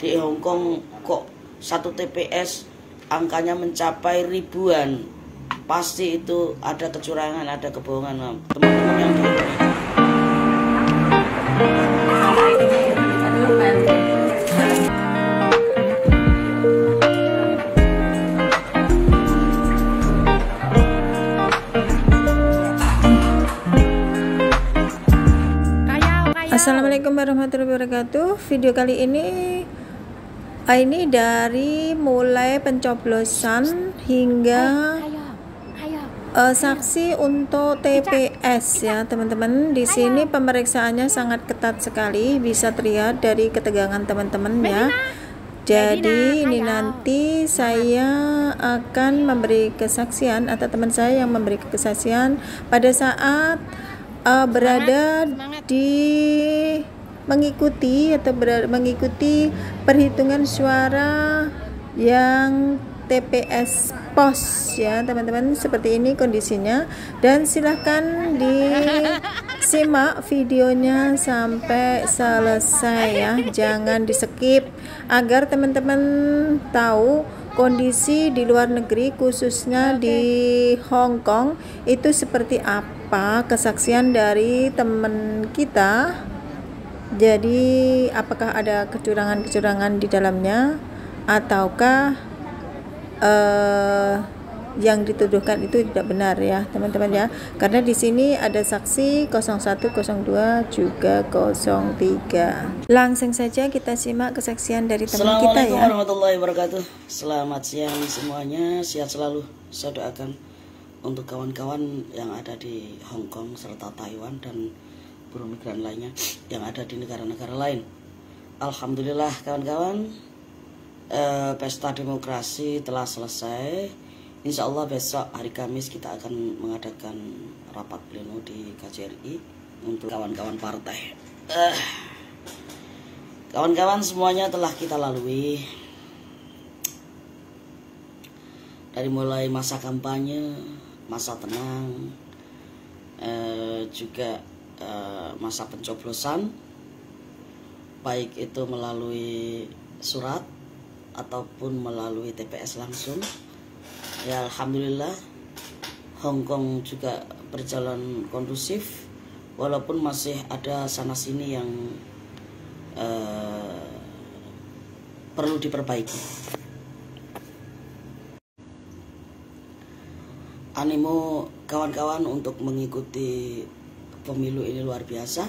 Di Hong Kong kok satu TPS angkanya mencapai ribuan. Pasti itu ada kecurangan, ada kebohongan, teman-teman yang di Assalamualaikum warahmatullahi wabarakatuh. Video kali ini dari mulai pencoblosan hingga saksi untuk TPS ya teman-teman. Di sini pemeriksaannya sangat ketat sekali, bisa terlihat dari ketegangan teman-teman ya. Jadi ini nanti saya akan memberi kesaksian atau teman saya yang memberi kesaksian pada saat berada di mengikuti perhitungan suara yang TPS pos ya teman-teman. Seperti ini kondisinya, dan silahkan disimak videonya sampai selesai ya, jangan di skip agar teman-teman tahu kondisi di luar negeri, khususnya di Hong Kong itu seperti apa kesaksian dari teman kita. Jadi apakah ada kecurangan-kecurangan di dalamnya ataukah yang dituduhkan itu tidak benar ya teman-teman ya, karena di sini ada saksi 01, 02 juga 03. Langsung saja kita simak kesaksian dari teman kita ya. Assalamualaikum warahmatullahi wabarakatuh. Selamat siang semuanya, sehat selalu. Saya doakan untuk kawan-kawan yang ada di Hong Kong serta Taiwan dan buruh migran lainnya yang ada di negara-negara lain. Alhamdulillah kawan-kawan, pesta demokrasi telah selesai. Insya Allah besok hari Kamis kita akan mengadakan rapat pleno di KJRI untuk kawan-kawan partai. Kawan-kawan semuanya telah kita lalui, dari mulai masa kampanye, masa tenang, juga masa pencoblosan, baik itu melalui surat ataupun melalui TPS langsung. Ya alhamdulillah Hong Kong juga berjalan kondusif, walaupun masih ada sana sini yang perlu diperbaiki. Animo kawan-kawan untuk mengikuti pemilu ini luar biasa.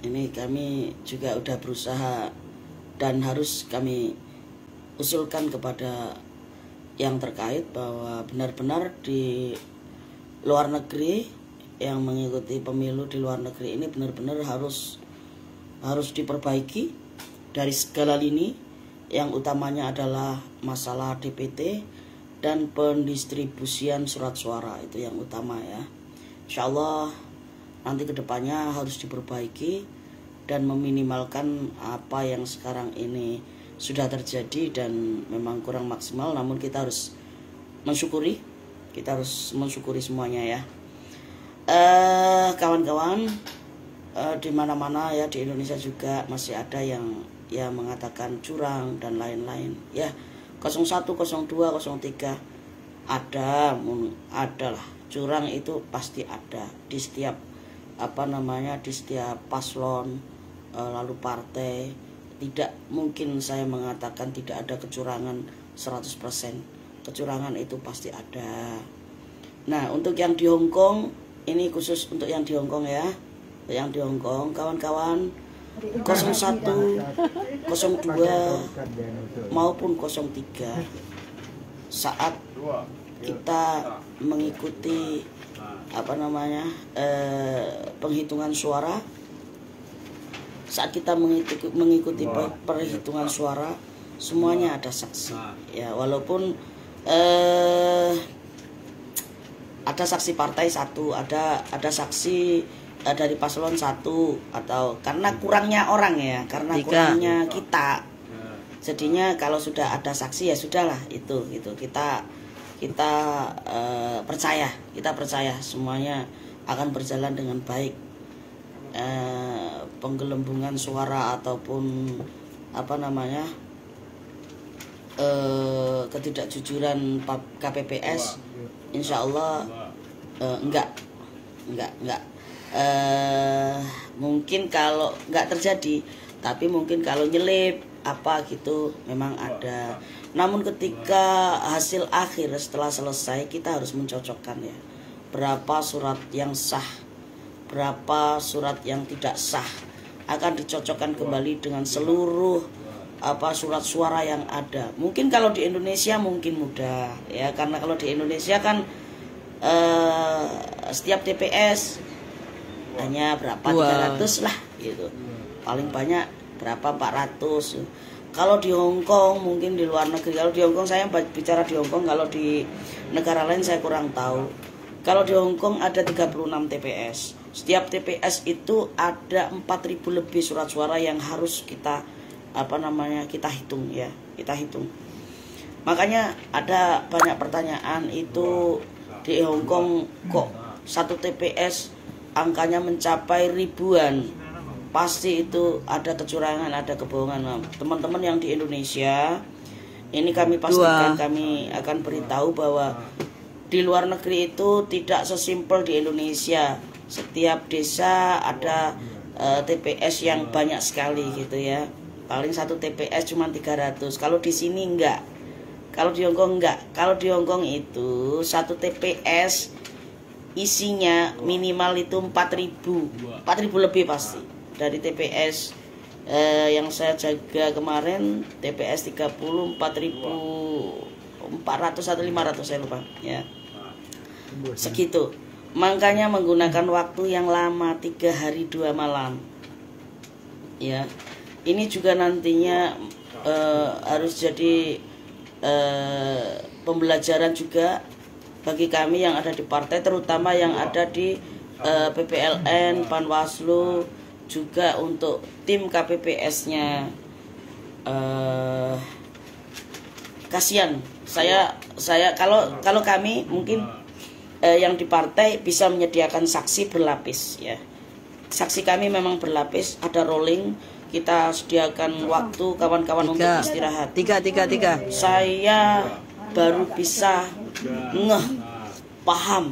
Ini kami juga udah berusaha dan harus kami usulkan kepada yang terkait bahwa benar-benar di luar negeri yang mengikuti pemilu di luar negeri ini benar-benar harus diperbaiki dari segala lini. Yang utamanya adalah masalah DPT dan pendistribusian surat suara, itu yang utama ya. Insya Allah nanti kedepannya harus diperbaiki dan meminimalkan apa yang sekarang ini sudah terjadi dan memang kurang maksimal. Namun kita harus mensyukuri, semuanya ya. Kawan-kawan, di mana-mana ya, di Indonesia juga masih ada yang mengatakan curang dan lain-lain ya. 01, 02, 03 adalah curang, itu pasti ada di setiap di setiap paslon, lalu partai. Tidak mungkin saya mengatakan tidak ada kecurangan 100%. Kecurangan itu pasti ada. Nah, untuk yang di Hong Kong, ini khusus untuk yang di Hong Kong ya. Yang di Hong Kong, kawan-kawan, 01, 02 maupun 03, saat kita mengikuti penghitungan suara, saat kita mengikuti perhitungan suara, semuanya ada saksi ya. Walaupun ada saksi partai satu, ada saksi dari paslon satu, atau karena kurangnya orang ya, karena kurangnya kita, jadinya kalau sudah ada saksi ya sudahlah, itu kita percaya semuanya akan berjalan dengan baik. Penggelembungan suara ataupun ketidakjujuran KPPS, insya Allah enggak. Mungkin kalau enggak terjadi, tapi mungkin kalau nyelip apa gitu memang ada. Namun ketika hasil akhir setelah selesai, kita harus mencocokkan ya, berapa surat yang sah, berapa surat yang tidak sah, akan dicocokkan kembali dengan seluruh surat suara yang ada. Mungkin kalau di Indonesia mungkin mudah ya, karena kalau di Indonesia kan setiap TPS hanya berapa 300 lah gitu, paling banyak berapa 400. Kalau di Hongkong, mungkin di luar negeri, kalau di Hongkong saya bicara di Hongkong, kalau di negara lain saya kurang tahu. Kalau di Hongkong ada 36 TPS. Setiap TPS itu ada 4.000 lebih surat suara yang harus kita kita hitung ya, kita hitung. Makanya ada banyak pertanyaan itu di Hongkong kok satu TPS angkanya mencapai ribuan. Pasti itu ada kecurangan, ada kebohongan. Nah, teman-teman yang di Indonesia, ini kami pastikan, kami akan beritahu bahwa di luar negeri itu tidak sesimpel di Indonesia. Setiap desa ada TPS yang banyak sekali gitu ya. Paling satu TPS cuma 300. Kalau di sini enggak. Kalau di Hongkong enggak. Kalau di Hongkong itu satu TPS isinya minimal itu 4.000 lebih pasti. Dari TPS yang saya jaga kemarin, TPS 30 4.400 atau 500 saya lupa ya. Segitu. Makanya menggunakan waktu yang lama, 3 hari 2 malam. Ya. Ini juga nantinya harus jadi pembelajaran juga bagi kami yang ada di partai, terutama yang ada di PPLN, Panwaslu, juga untuk tim KPPS-nya. Kasihan saya kalau kami mungkin yang di partai bisa menyediakan saksi berlapis ya. Saksi kami memang berlapis, ada rolling. Kita sediakan waktu kawan-kawan untuk istirahat. 3. Saya baru bisa paham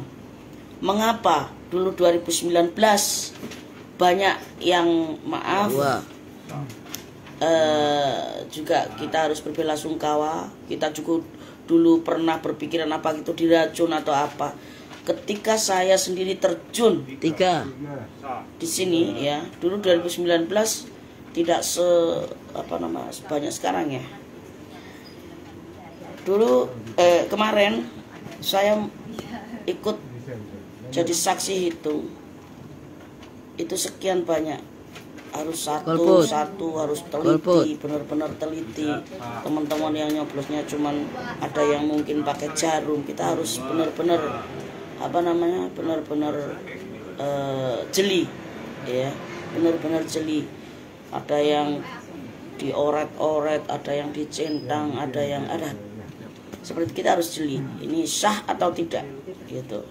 mengapa dulu 2019 banyak yang juga kita harus berbela-sungkawa. Kita juga dulu pernah berpikiran apa itu diracun atau apa. Ketika saya sendiri terjun di sini ya, dulu 2019 tidak sebanyak sekarang ya. Dulu kemarin saya ikut jadi saksi hitung. Itu sekian banyak. Harus satu harus teliti, benar-benar teliti. Teman-teman yang nyoblosnya cuman ada yang mungkin pakai jarum. Kita harus benar-benar benar-benar jeli ya, benar-benar jeli. Ada yang dioret-oret, ada yang dicentang, ada seperti kita harus jeli. Ini sah atau tidak gitu.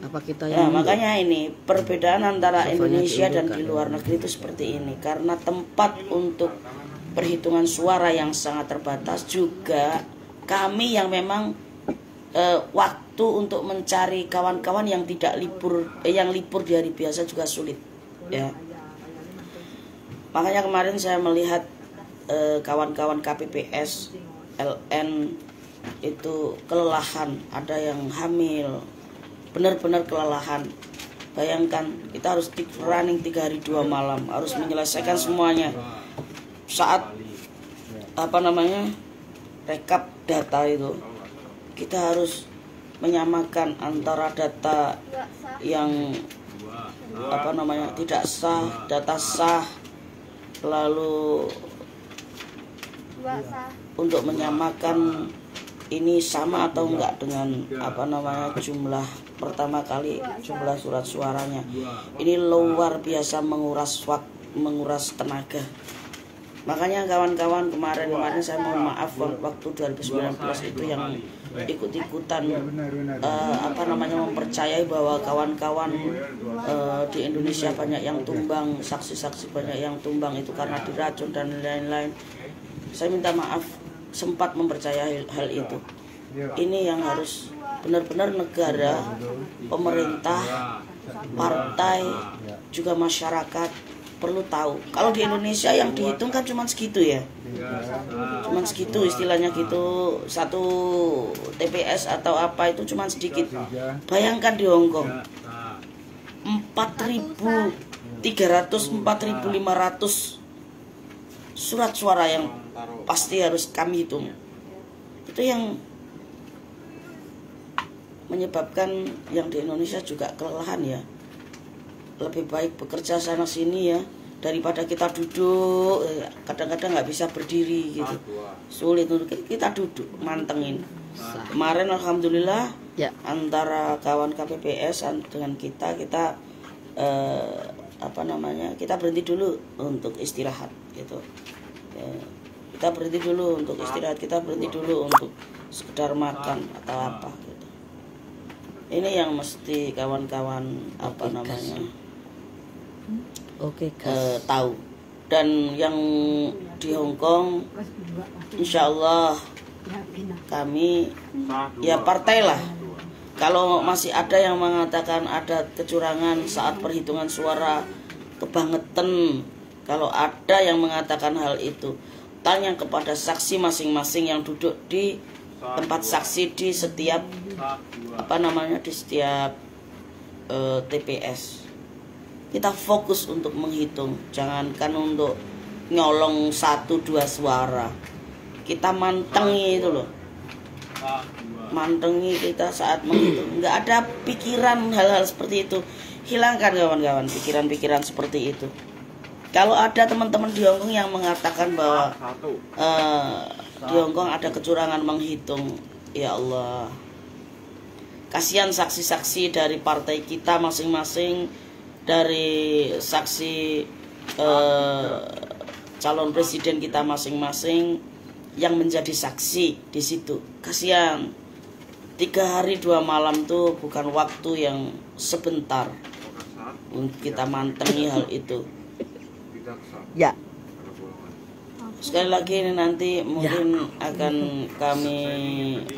Apa kita ya, makanya ini perbedaan antara Indonesia dan di luar negeri itu seperti ini, karena tempat untuk perhitungan suara yang sangat terbatas, juga kami yang memang waktu untuk mencari kawan-kawan yang tidak libur, yang libur di hari biasa juga sulit ya. Makanya kemarin saya melihat kawan-kawan KPPS LN itu kelelahan, ada yang hamil, benar-benar kelelahan. Bayangkan kita harus running 3 hari 2 malam, harus menyelesaikan semuanya. Saat rekap data itu, kita harus menyamakan antara data yang tidak sah, data sah, lalu untuk menyamakan ini sama atau enggak dengan jumlah pertama kali, jumlah surat suaranya. Ini luar biasa menguras waktu, menguras tenaga. Makanya kawan-kawan kemarin saya mohon maaf waktu 2019 itu yang ikut-ikutan mempercayai bahwa kawan-kawan di Indonesia banyak yang tumbang, saksi-saksi banyak yang tumbang itu karena diracun dan lain-lain. Saya minta maaf sempat mempercayai hal itu. Ini yang harus benar-benar negara, pemerintah, partai, juga masyarakat perlu tahu. Kalau di Indonesia yang dihitung kan cuma segitu ya, cuma segitu istilahnya gitu, satu TPS atau apa itu cuma sedikit. Bayangkan di Hongkong 4.300 4.500 surat suara yang pasti harus kami hitung. Itu yang menyebabkan yang di Indonesia juga kelelahan ya. Lebih baik bekerja sana sini ya, daripada kita duduk, kadang-kadang nggak bisa berdiri gitu, sulit untuk kita duduk mantengin. Kemarin alhamdulillah ya, antara kawan KPPS dengan kita kita berhenti dulu untuk istirahat gitu. Kita berhenti dulu untuk istirahat, kita berhenti dulu untuk sekedar makan atau apa gitu. Ini yang mesti kawan-kawan tahu. Dan yang di Hongkong insya Allah kami ya partai lah. Kalau masih ada yang mengatakan ada kecurangan saat perhitungan suara, kebangetan. Kalau ada yang mengatakan hal itu, tanya kepada saksi masing-masing yang duduk di tempat saksi di setiap di setiap TPS. Kita fokus untuk menghitung, jangankan untuk nyolong 1-2 suara. Kita mantengi itu loh, mantengi kita saat menghitung. Nggak ada pikiran hal-hal seperti itu. Hilangkan kawan-kawan pikiran-pikiran seperti itu. Kalau ada teman-teman di Hongkong yang mengatakan bahwa di Hongkong ada kecurangan menghitung, ya Allah, kasihan saksi-saksi dari partai kita masing-masing, dari saksi calon presiden kita masing-masing yang menjadi saksi di situ. Kasihan, 3 hari 2 malam tuh bukan waktu yang sebentar untuk kita mantengi hal itu. Ya. Sekali lagi ini nanti mungkin akan kami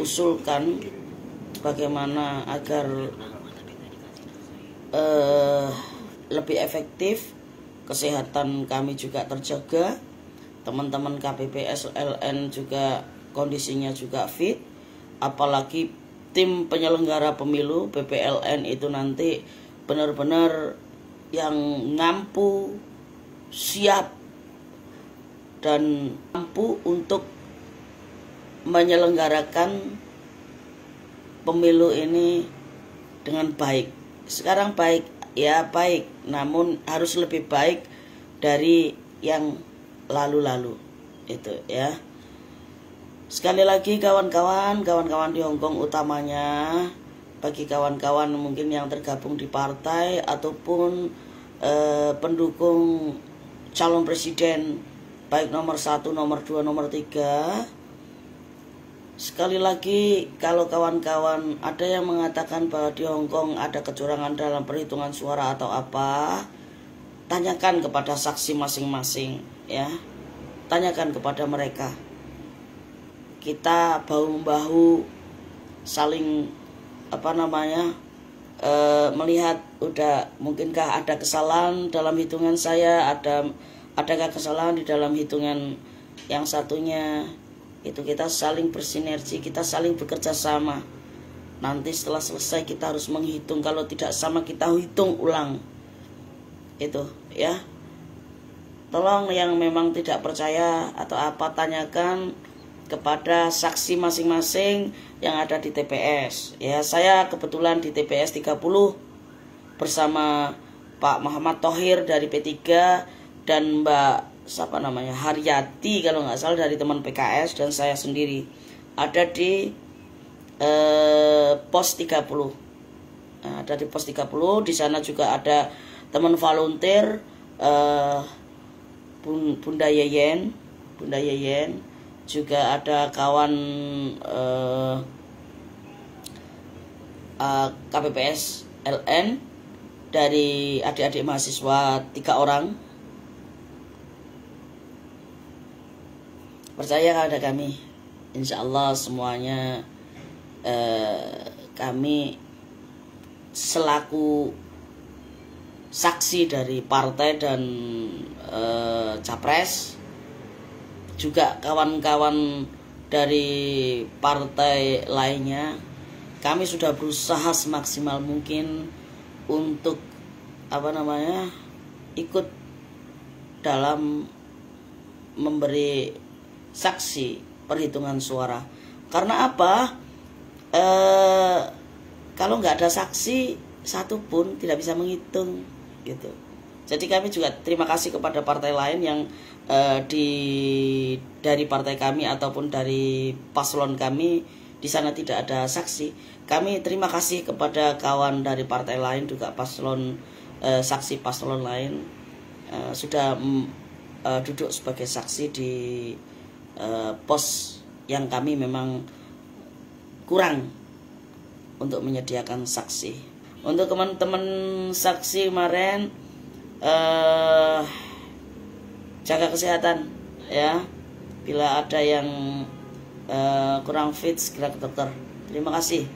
usulkan bagaimana agar lebih efektif, kesehatan kami juga terjaga, teman-teman KPPS LN juga kondisinya juga fit, apalagi tim penyelenggara pemilu BPLN itu nanti benar-benar yang mampu, siap dan mampu untuk menyelenggarakan pemilu ini dengan baik. Sekarang baik, ya baik, namun harus lebih baik dari yang lalu-lalu itu ya. Sekali lagi kawan-kawan di Hongkong, utamanya bagi kawan-kawan mungkin yang tergabung di partai ataupun pendukung calon presiden baik nomor 1, nomor 2, nomor 3. Sekali lagi, kalau kawan-kawan ada yang mengatakan bahwa di Hongkong ada kecurangan dalam perhitungan suara atau apa, tanyakan kepada saksi masing-masing ya. Tanyakan kepada mereka. Kita bahu-membahu saling melihat udah mungkinkah ada kesalahan dalam hitungan saya, adakah kesalahan di dalam hitungan yang satunya. Itu kita saling bersinergi, kita saling bekerja sama. Nanti setelah selesai kita harus menghitung, kalau tidak sama kita hitung ulang. Itu ya. Tolong yang memang tidak percaya atau apa, tanyakan kepada saksi masing-masing yang ada di TPS. Ya, saya kebetulan di TPS 30 bersama Pak Muhammad Thohir dari P3 dan Mbak Haryati kalau nggak salah dari teman PKS, dan saya sendiri ada di pos 30. Nah, ada di pos 30. Di sana juga ada teman volunteer Bunda Yeyen, juga ada kawan KPPS LN dari adik-adik mahasiswa 3 orang. Percaya kepada kami, insya Allah semuanya kami selaku saksi dari partai dan capres, juga kawan-kawan dari partai lainnya, kami sudah berusaha semaksimal mungkin untuk ikut dalam memberi saksi perhitungan suara. Karena apa? Kalau nggak ada saksi satupun tidak bisa menghitung gitu. Jadi kami juga terima kasih kepada partai lain yang dari partai kami ataupun dari paslon kami di sana tidak ada saksi. Kami terima kasih kepada kawan dari partai lain juga paslon saksi paslon lain sudah duduk sebagai saksi di pos yang kami memang kurang untuk menyediakan saksi. Untuk teman-teman saksi kemarin, jaga kesehatan ya. Bila ada yang kurang fit segera ke dokter. Terima kasih.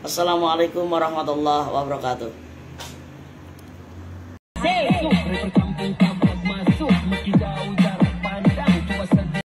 Assalamualaikum warahmatullahi wabarakatuh.